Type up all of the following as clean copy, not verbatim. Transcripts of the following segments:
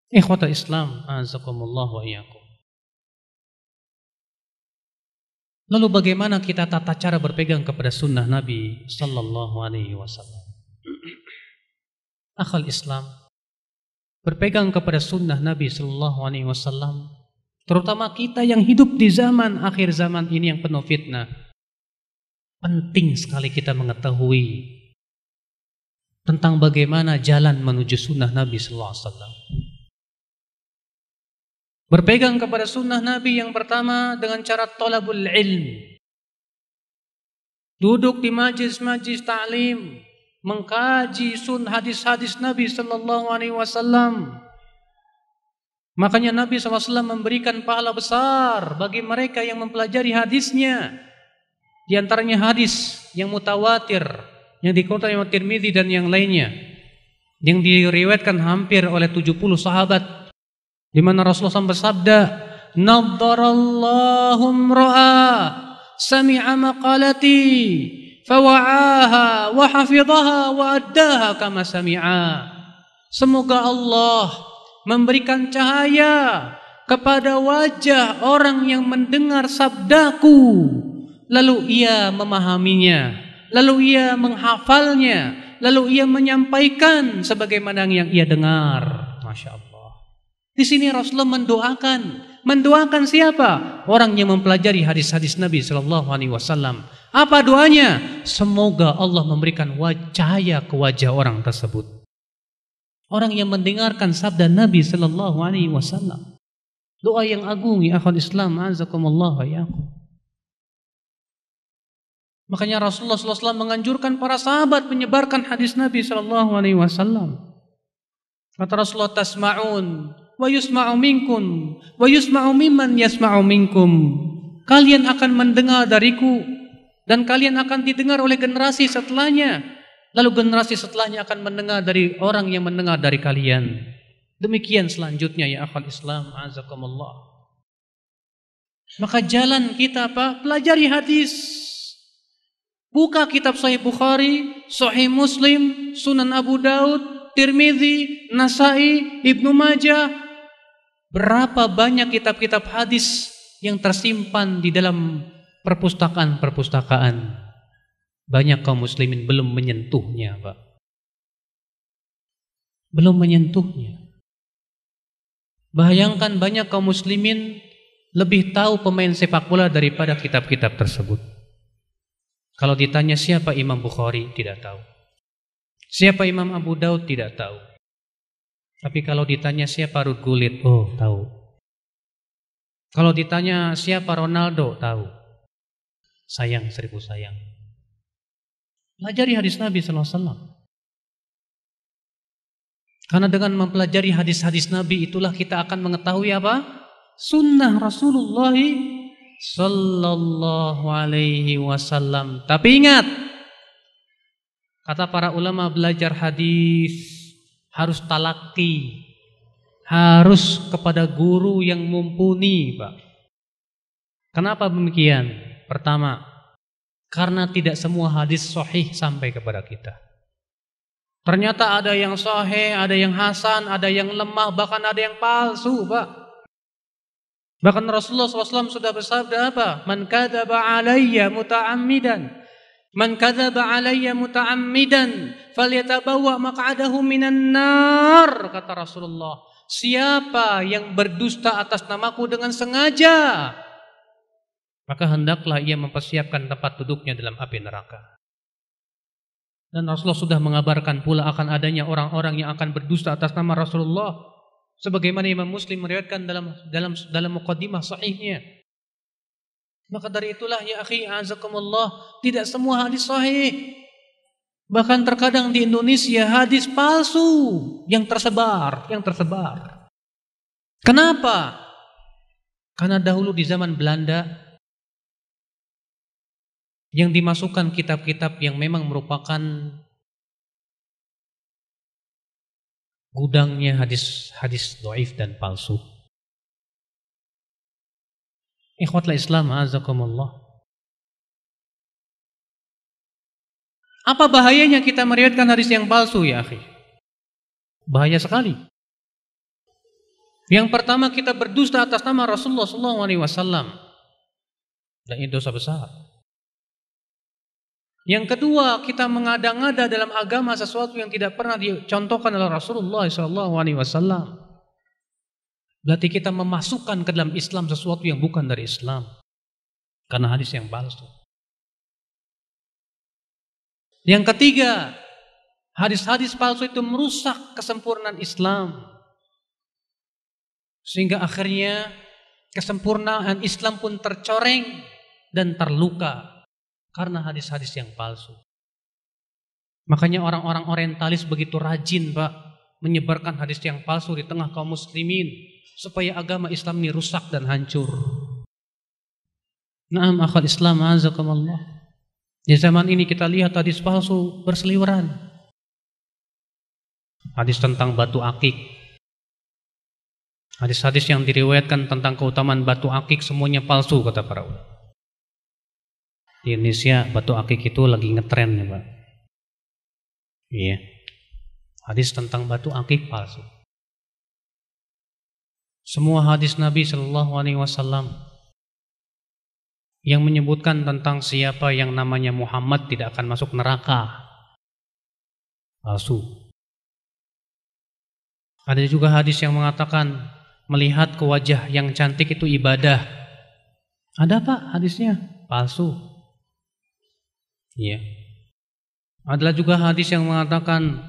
Ikhwatal Islam, azakumullah wa iyyakum. Lalu bagaimana kita tata cara berpegang kepada sunnah Nabi sallallahu alaihi wasallam? Akhal Islam, berpegang kepada sunnah Nabi sallallahu alaihi wasallam, terutama kita yang hidup di zaman akhir zaman ini yang penuh fitnah, penting sekali kita mengetahui tentang bagaimana jalan menuju sunnah Nabi sallallahu alaihi wasallam. Berpegang kepada sunnah Nabi yang pertama dengan cara thalabul ilm. Duduk di majlis-majlis ta'lim, mengkaji hadis-hadis Nabi sallallahu alaihi wasallam. Makanya Nabi sallallahu alaihi wasallam memberikan pahala besar bagi mereka yang mempelajari hadisnya. Di antaranya hadis yang mutawatir yang dikeluarkan oleh Tirmidzi dan yang lainnya, yang diriwayatkan hampir oleh 70 sahabat, di mana Rasulullah SAW bersabda, "Naddarallahu imra'a sami'a maqalati fawa'aha wa hafidhaha wa addaha kama sami'a." Semoga Allah memberikan cahaya kepada wajah orang yang mendengar sabdaku, lalu ia memahaminya, lalu ia menghafalnya, lalu ia menyampaikan sebagaimana yang ia dengar. Masya Allah. Di sini Rasulullah mendoakan siapa? Orang yang mempelajari hadis-hadis Nabi sallallahu alaihi wasallam. Apa doanya? Semoga Allah memberikan cahaya ke wajah orang tersebut. Orang yang mendengarkan sabda Nabi sallallahu alaihi wasallam. Doa yang agung ya akhwat Islam, azakumullah wa iyyakum. Makanya Rasulullah sallallahu alaihi wasallam menganjurkan para sahabat menyebarkan hadis Nabi sallallahu alaihi wasallam. Kata Rasulullah, tasma'un wa yusma'u minkum wa yusma'u mimman yasma'u minkum. Kalian akan mendengar dariku dan kalian akan didengar oleh generasi setelahnya, lalu generasi setelahnya akan mendengar dari orang yang mendengar dari kalian. Demikian selanjutnya ya akhwal Islam, azakumullah. Maka jalan kita apa? Pelajari hadis. Buka kitab Sahih Bukhari, Sahih Muslim, Sunan Abu Daud, Tirmidzi, Nasai, Ibnu Majah. Berapa banyak kitab-kitab hadis yang tersimpan di dalam perpustakaan-perpustakaan. Banyak kaum muslimin belum menyentuhnya, Pak. Belum menyentuhnya. Bayangkan banyak kaum muslimin lebih tahu pemain sepak bola daripada kitab-kitab tersebut. Kalau ditanya siapa Imam Bukhari, tidak tahu. Siapa Imam Abu Daud, tidak tahu. Tapi kalau ditanya siapa Ruud Gullit, oh tahu. Kalau ditanya siapa Ronaldo, tahu. Sayang, seribu sayang. Pelajari hadis Nabi sallallahu alaihi wasallam. Karena dengan mempelajari hadis-hadis Nabi itulah kita akan mengetahui apa? Sunnah Rasulullah sallallahu alaihi wasallam. Tapi ingat, kata para ulama, belajar hadis harus talaki, harus kepada guru yang mumpuni, Pak. Kenapa demikian? Pertama, karena tidak semua hadis sahih sampai kepada kita. Ternyata ada yang sahih, ada yang hasan, ada yang lemah, bahkan ada yang palsu, Pak. Bahkan Rasulullah SAW sudah bersabda apa? Man kadzaba alayya muta'ammidan, man kadzaba alayya muta'ammidan falyatabawwa maq'adahu minan nar, kata Rasulullah. Siapa yang berdusta atas namaku dengan sengaja, maka hendaklah ia mempersiapkan tempat duduknya dalam api neraka. Dan Rasulullah sudah mengabarkan pula akan adanya orang-orang yang akan berdusta atas nama Rasulullah, sebagaimana Imam Muslim meriwayatkan dalam muqaddimah sahihnya. Maka dari itulah ya akhi azakumullah, tidak semua hadis sahih. Bahkan terkadang di Indonesia hadis palsu yang tersebar. Kenapa? Karena dahulu di zaman Belanda yang dimasukkan kitab-kitab yang memang merupakan gudangnya hadis dhaif dan palsu. Ikhwatul Islam, azakumullah. Apa bahayanya kita meriwayatkan hadis yang palsu ya akhi? Bahaya sekali. Yang pertama, kita berdusta atas nama Rasulullah SAW, dan itu dosa besar. Yang kedua, kita mengada-ngada dalam agama sesuatu yang tidak pernah dicontohkan oleh Rasulullah SAW. Berarti kita memasukkan ke dalam Islam sesuatu yang bukan dari Islam, karena hadis yang palsu. Yang ketiga, hadis-hadis palsu itu merusak kesempurnaan Islam, sehingga akhirnya kesempurnaan Islam pun tercoreng dan terluka karena hadis-hadis yang palsu. Makanya orang-orang orientalis begitu rajin, Pak, menyebarkan hadis yang palsu di tengah kaum muslimin supaya agama Islam ini rusak dan hancur. Naam akhal Islam, azakumullah. Di zaman ini kita lihat hadis palsu berseliweran. Hadis tentang batu akik, hadis-hadis yang diriwayatkan tentang keutamaan batu akik semuanya palsu, kata para ulama. Di Indonesia batu akik itu lagi ngetren ya, Pak. Iya. Hadis tentang batu akik palsu. Semua hadis Nabi Shallallahu Alaihi Wasallam yang menyebutkan tentang siapa yang namanya Muhammad tidak akan masuk neraka, palsu. Ada juga hadis yang mengatakan melihat ke wajah yang cantik itu ibadah. Ada, Pak, hadisnya palsu. Iya. Adalah juga hadis yang mengatakan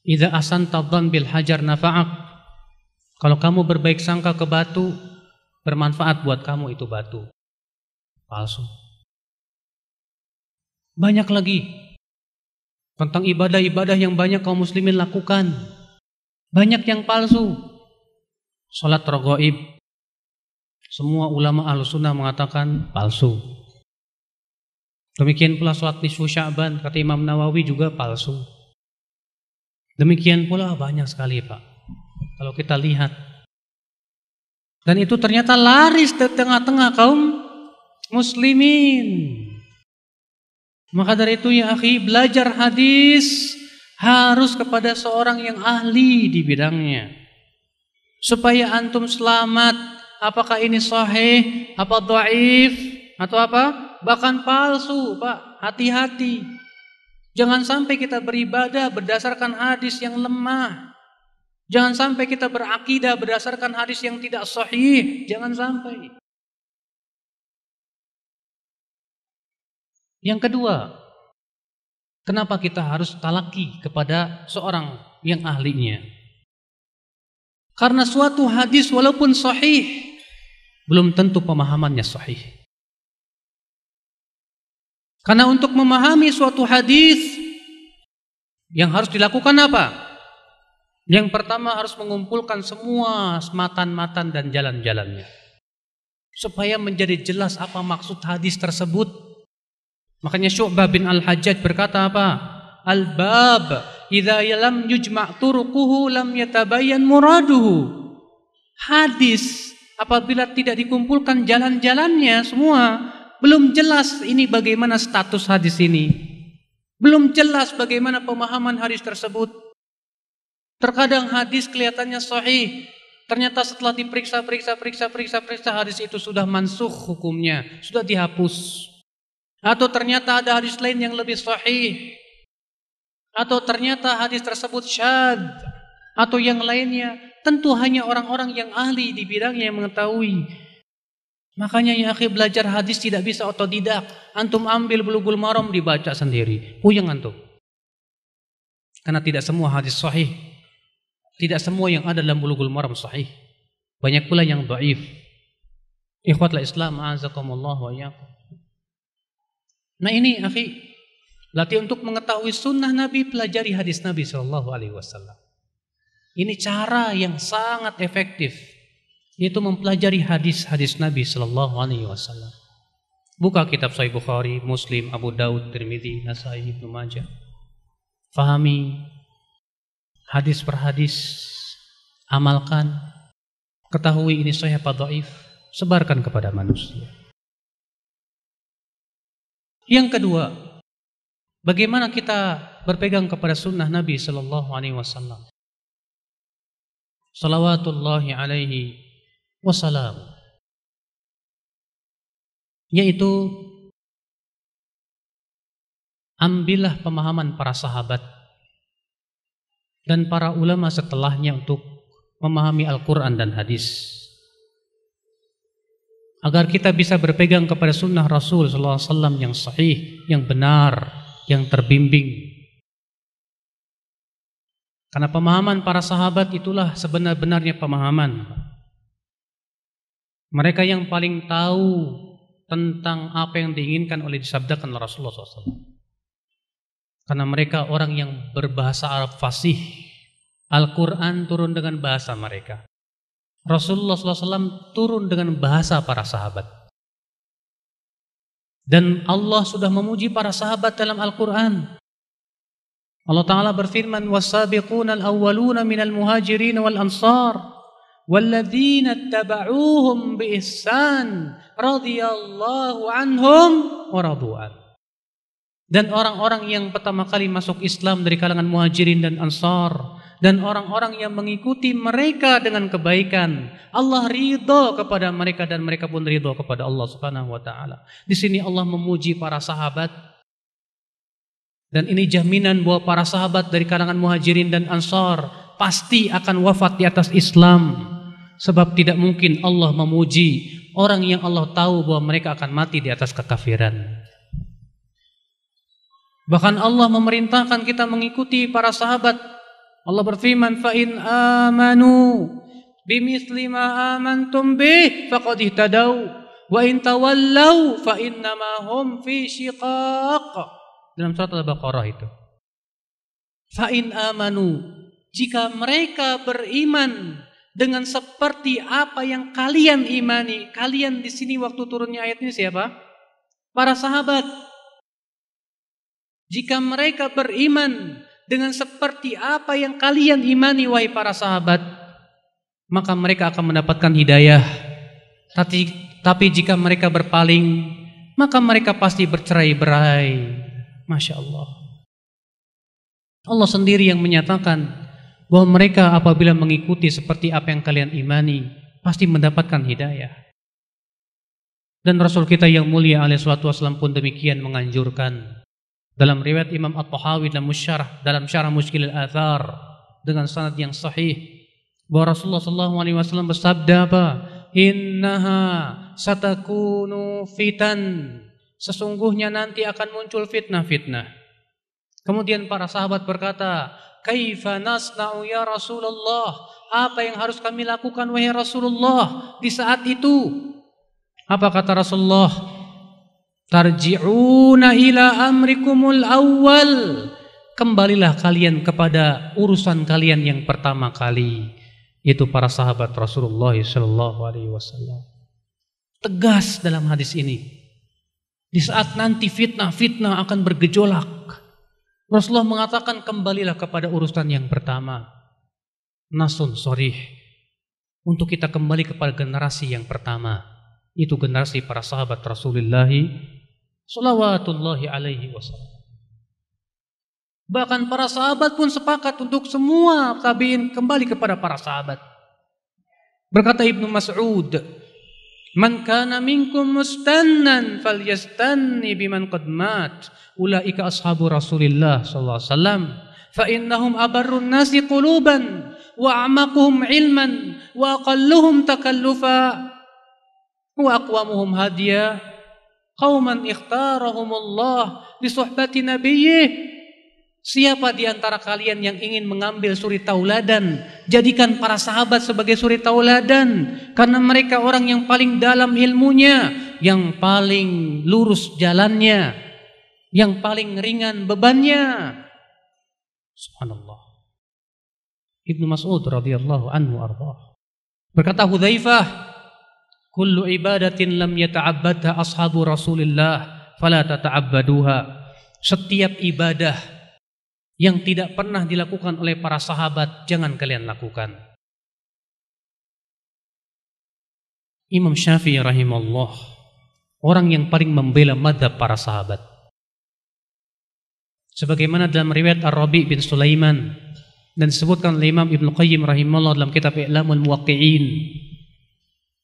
idza asanta dzan bil hajar nafa'ak. Kalau kamu berbaik sangka ke batu, bermanfaat buat kamu itu batu. Palsu. Banyak lagi tentang ibadah-ibadah yang banyak kaum muslimin lakukan. Banyak yang palsu. Salat raghaib, semua ulama Ahlussunnah mengatakan palsu. Demikian pula salat nisfu Sya'ban, kata Imam Nawawi, juga palsu. Demikian pula banyak sekali, Pak, kalau kita lihat. Dan itu ternyata laris di tengah-tengah kaum muslimin. Maka dari itu ya akhi, belajar hadis harus kepada seorang yang ahli di bidangnya, supaya antum selamat. Apakah ini sahih, apa dhaif, atau apa? Bahkan palsu, Pak. Hati-hati. Jangan sampai kita beribadah berdasarkan hadis yang lemah. Jangan sampai kita berakidah berdasarkan hadis yang tidak sahih. Jangan sampai. Yang kedua, kenapa kita harus talaki kepada seorang yang ahlinya? Karena suatu hadis walaupun sahih, belum tentu pemahamannya sahih. Karena untuk memahami suatu hadis, yang harus dilakukan apa? Yang pertama harus mengumpulkan semua matan-matan dan jalan-jalannya, supaya menjadi jelas apa maksud hadis tersebut. Makanya Syu'bah bin Al-Hajjaj berkata apa? Al-bab idza lam yujma' turuquhu lam yatabayyan muraduhu. Hadis apabila tidak dikumpulkan jalan-jalannya semua, belum jelas ini bagaimana status hadis ini. Belum jelas bagaimana pemahaman hadis tersebut. Terkadang hadis kelihatannya sahih, ternyata setelah diperiksa hadis itu sudah mansukh hukumnya, sudah dihapus. Atau ternyata ada hadis lain yang lebih sahih. Atau ternyata hadis tersebut syadz, atau yang lainnya. Tentu hanya orang-orang yang ahli di bidangnya yang mengetahui. Makanya ya akhi, belajar hadis tidak bisa otodidak. Antum ambil Bulughul Maram dibaca sendiri, puyeng antum. Karena tidak semua hadis sahih. Tidak semua yang ada dalam Bulughul Maram sahih. Banyak pula yang dhaif. Ikhwatul Islam, a'azakumullah wa iyyakum. Nah ini akhi, latih untuk mengetahui sunnah Nabi, pelajari hadis Nabi SAW. Ini cara yang sangat efektif, yaitu mempelajari hadis-hadis Nabi SAW. Buka kitab Sahih Bukhari, Muslim, Abu Daud, Tirmidzi, Nasai, Ibnu Majah. Fahami hadis per hadis, amalkan, ketahui ini sahih apa dhaif, sebarkan kepada manusia. Yang kedua, bagaimana kita berpegang kepada sunnah Nabi SAW? salawatullahi alaihi wasallam, yaitu ambillah pemahaman para sahabat dan para ulama setelahnya untuk memahami Al-Quran dan hadis, agar kita bisa berpegang kepada sunnah Rasul sallallahu alaihi wasallam yang sahih, yang benar, yang terbimbing. Karena pemahaman para sahabat itulah sebenar-benarnya pemahaman. Mereka yang paling tahu tentang apa yang diinginkan oleh disabdakan oleh Rasulullah SAW. Karena mereka orang yang berbahasa Arab fasih. Al-Quran turun dengan bahasa mereka. Rasulullah SAW turun dengan bahasa para sahabat. Dan Allah sudah memuji para sahabat dalam Al-Quran. Allah Ta'ala berfirman, وَالسَّابِقُونَ الْأَوَّلُونَ مِنَ الْمُهَاجِرِينَ وَالْأَنصَارِ وَالَّذِينَ اتَّبَعُوهُمْ بِإِحْسَانٍ رَضِيَ اللَّهُ عَنْهُمْ وَرَضُوا عَنْهُ. Dan orang-orang yang pertama kali masuk Islam dari kalangan muhajirin dan ansar, dan orang-orang yang mengikuti mereka dengan kebaikan, Allah ridha kepada mereka dan mereka pun ridha kepada Allah Subhanahu wa taala. Di sini Allah memuji para sahabat. Dan ini jaminan bahwa para sahabat dari kalangan muhajirin dan ansar pasti akan wafat di atas Islam. Sebab tidak mungkin Allah memuji orang yang Allah tahu bahwa mereka akan mati di atas kekafiran. Bahkan Allah memerintahkan kita mengikuti para sahabat. Allah berfirman, فَإِنْ آمَنُوا بِمِثْلِ مَا آمَنْتُمْ بِهِ فَقَدْ اهْتَدَوْا وَإِنْ تَوَلَّوْا فَإِنَّمَا هُمْ فِي شِقَاقٍ. Dalam surat Al-Baqarah itu. Fa'in amanu, jika mereka beriman dengan seperti apa yang kalian imani. Kalian di sini waktu turunnya ayat ini siapa? Para sahabat. Jika mereka beriman dengan seperti apa yang kalian imani, wahai para sahabat, maka mereka akan mendapatkan hidayah. Tapi jika mereka berpaling, maka mereka pasti bercerai-berai. Masya Allah. Allah sendiri yang menyatakan bahwa mereka apabila mengikuti seperti apa yang kalian imani, pasti mendapatkan hidayah. Dan Rasul kita yang mulia alaihi salatu wasallam pun demikian menganjurkan. Dalam riwayat Imam At-Tahawi dalam syarah Mushkil al-Athar dengan sanad yang sahih, bahwa Rasulullah SAW bersabda apa? Innaha satakunu fitan. Sesungguhnya nanti akan muncul fitnah-fitnah. Kemudian para sahabat berkata, Kaifa nasna'u ya Rasulullah? Apa yang harus kami lakukan wahai Rasulullah di saat itu? Apa kata Rasulullah? Tarji'una ila amrikumul awwal. Kembalilah kalian kepada urusan kalian yang pertama kali. Itu para sahabat Rasulullah SAW. Tegas dalam hadis ini. Di saat nanti fitnah-fitnah akan bergejolak, Rasulullah mengatakan kembalilah kepada urusan yang pertama. Nasun sorih. Untuk kita kembali kepada generasi yang pertama. Itu generasi para sahabat Rasulullah salawatullahi alaihi wasallam. Bahkan para sahabat pun sepakat untuk semua tabi'in kembali kepada para sahabat. Berkata Ibnu Mas'ud, Man kana minkum mustannan falyastanni biman qad mat. Ulaika ashabu Rasulillah sallallahu alaihi wasallam. Fa innahum abarrun nasi quluban wa a'maquhum ilman wa aqalluhum takallufa wa aqwamuhum hadiya. Qauman ikhtarahumullah li suhbati nabiyyih. Siapa di antara kalian yang ingin mengambil suri tauladan, jadikan para sahabat sebagai suri tauladan, karena mereka orang yang paling dalam ilmunya, yang paling lurus jalannya, yang paling ringan bebannya. Subhanallah. Ibnu Mas'ud radhiyallahu anhu ardah. Berkata Hudzaifah, kullu ibadatin lam yata'abbadha ashabu Rasulillah fala tata'abbaduha. Setiap ibadah yang tidak pernah dilakukan oleh para sahabat, jangan kalian lakukan. Imam Syafi'i rahimahullah, orang yang paling membela mazhab para sahabat. Sebagaimana dalam riwayat Ar-Rabi bin Sulaiman, Dan disebutkan oleh Imam Ibnu Qayyim rahimahullah dalam kitab I'lamul Muwaqqi'in,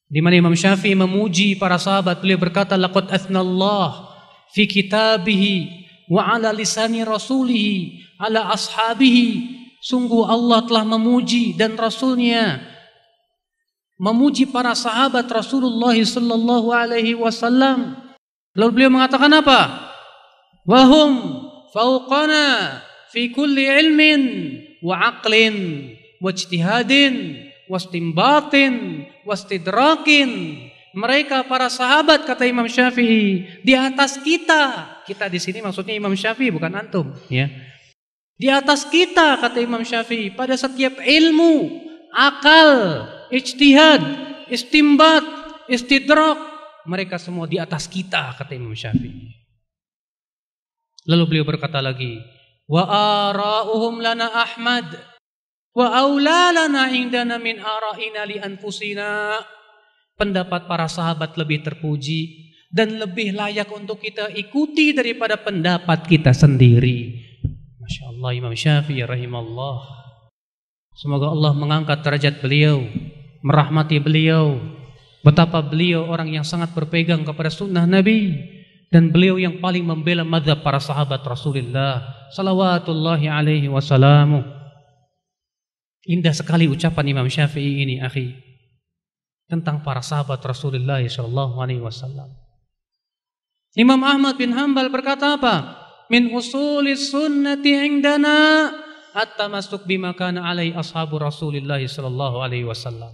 di mana Imam Syafi'i memuji para sahabat. Beliau berkata, laqad athnallah fi kitabihi wa ala lisani rasulihi ala ashabihi. Sungguh Allah telah memuji dan Rasulnya memuji para sahabat Rasulullah sallallahu alaihi wasallam. Lalu beliau mengatakan apa? Wahum fauqana fi kulli ilmin wa aqlin wa ijtihadin wa istinbatin wa istidrakin. Mereka para sahabat, kata Imam Syafi'i, di atas kita. Kita di sini maksudnya Imam Syafi'i, bukan antum, ya. Di atas kita, kata Imam Syafi'i, pada setiap ilmu, akal, ijtihad, istimbat, istidrak, mereka semua di atas kita, kata Imam Syafi'i. Lalu beliau berkata lagi, wa ara'uhum lana Ahmad wa aula lana indana min ara'ina li anfusina. Pendapat para sahabat lebih terpuji dan lebih layak untuk kita ikuti daripada pendapat kita sendiri. Masya Allah, Imam Syafi'i rahimahullah. Semoga Allah mengangkat derajat beliau, merahmati beliau. Betapa beliau orang yang sangat berpegang kepada sunnah Nabi, dan beliau yang paling membela mazhab para sahabat Rasulullah salawatullahi alaihi wasallam. Indah sekali ucapan Imam Syafi'i ini, akhi, tentang para sahabat Rasulullah sallallahu alaihi wasallam. Imam Ahmad bin Hanbal berkata apa? Min usulis sunnati indana at-tamassuk bima kana alai ashabu Rasulillah sallallahu alaihi wasallam.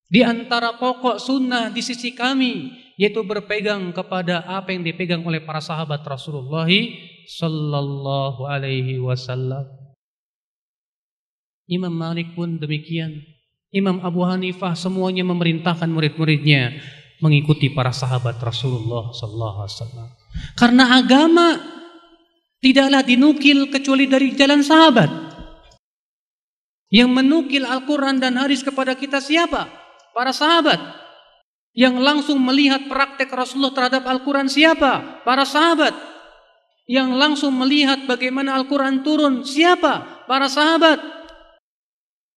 Di antara pokok sunnah di sisi kami, yaitu berpegang kepada apa yang dipegang oleh para sahabat Rasulullah sallallahu alaihi wasallam. Imam Malik pun demikian. Imam Abu Hanifah, semuanya memerintahkan murid-muridnya mengikuti para sahabat Rasulullah sallallahu alaihi wasallam. Karena agama tidaklah dinukil kecuali dari jalan sahabat. Yang menukil Al-Quran dan hadis kepada kita siapa? Para sahabat. Yang langsung melihat praktek Rasulullah terhadap Al-Quran siapa? Para sahabat. Yang langsung melihat bagaimana Al-Quran turun siapa? Para sahabat.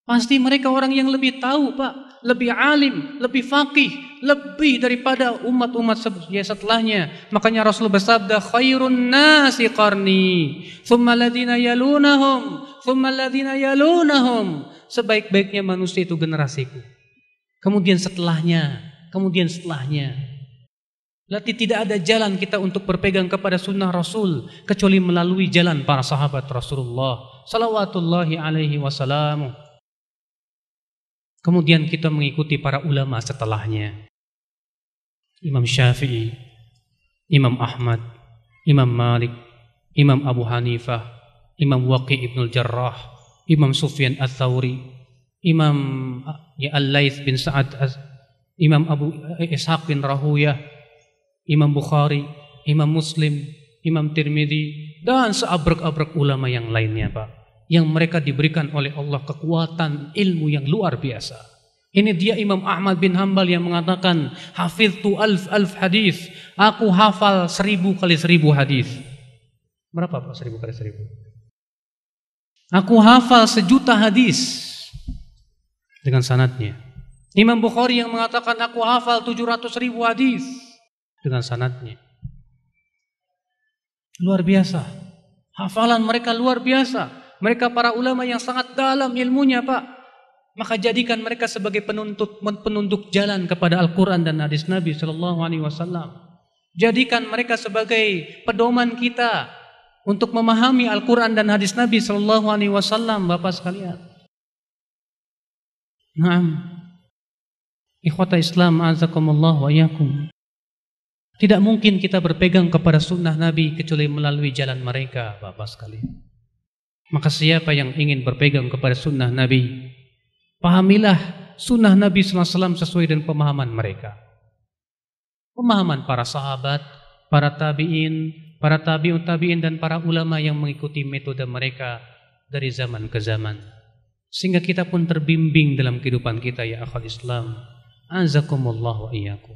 Pasti mereka orang yang lebih tahu, Pak, lebih alim, lebih faqih, lebih daripada umat-umat setelahnya. Makanya Rasul bersabda, khairun nasi qarni, thumma alladhina yalunahum, thumma alladhina yalunahum. Sebaik-baiknya manusia itu generasiku. Kemudian setelahnya, kemudian setelahnya. Berarti tidak ada jalan kita untuk berpegang kepada sunnah Rasul kecuali melalui jalan para sahabat Rasulullah salawatullahi alaihi wasallam. Kemudian kita mengikuti para ulama setelahnya. Imam Syafi'i, Imam Ahmad, Imam Malik, Imam Abu Hanifah, Imam Waqi' ibn al-Jarrah, Imam Sufyan al-Thawri, Imam Al-Layth bin Sa'ad, Imam Abu Ishaq bin Rahuyah, Imam Bukhari, Imam Muslim, Imam Tirmidzi, dan seabrek-abrek ulama yang lainnya, Pak. Yang mereka diberikan oleh Allah kekuatan ilmu yang luar biasa. Ini dia Imam Ahmad bin Hanbal yang mengatakan, hafiztu alf hadis, aku hafal 1000 kali 1000 hadis. Berapa Pak 1000 kali 1000? Aku hafal 1.000.000 hadis dengan sanadnya. Imam Bukhari yang mengatakan, aku hafal 700.000 hadis dengan sanadnya. Luar biasa. Hafalan mereka luar biasa. Mereka para ulama yang sangat dalam ilmunya, Pak. Maka jadikan mereka sebagai penunduk jalan kepada Al-Quran dan hadis Nabi sallallahu alaihi wasallam. Jadikan mereka sebagai pedoman kita untuk memahami Al-Quran dan hadis Nabi sallallahu alaihi wasallam, Bapak sekalian. Naam. Ikhwata Islam, azakumullah wa iyyakum. Tidak mungkin kita berpegang kepada sunnah Nabi kecuali melalui jalan mereka, Bapak sekalian. Maka siapa yang ingin berpegang kepada sunnah Nabi, pahamilah sunnah Nabi SAW sesuai dengan pemahaman mereka. Pemahaman para sahabat, para tabi'in, para tabi'ut tabi'in, dan para ulama yang mengikuti metode mereka dari zaman ke zaman. Sehingga kita pun terbimbing dalam kehidupan kita, ya akhal Islam. Azakumullah wa iyyakum.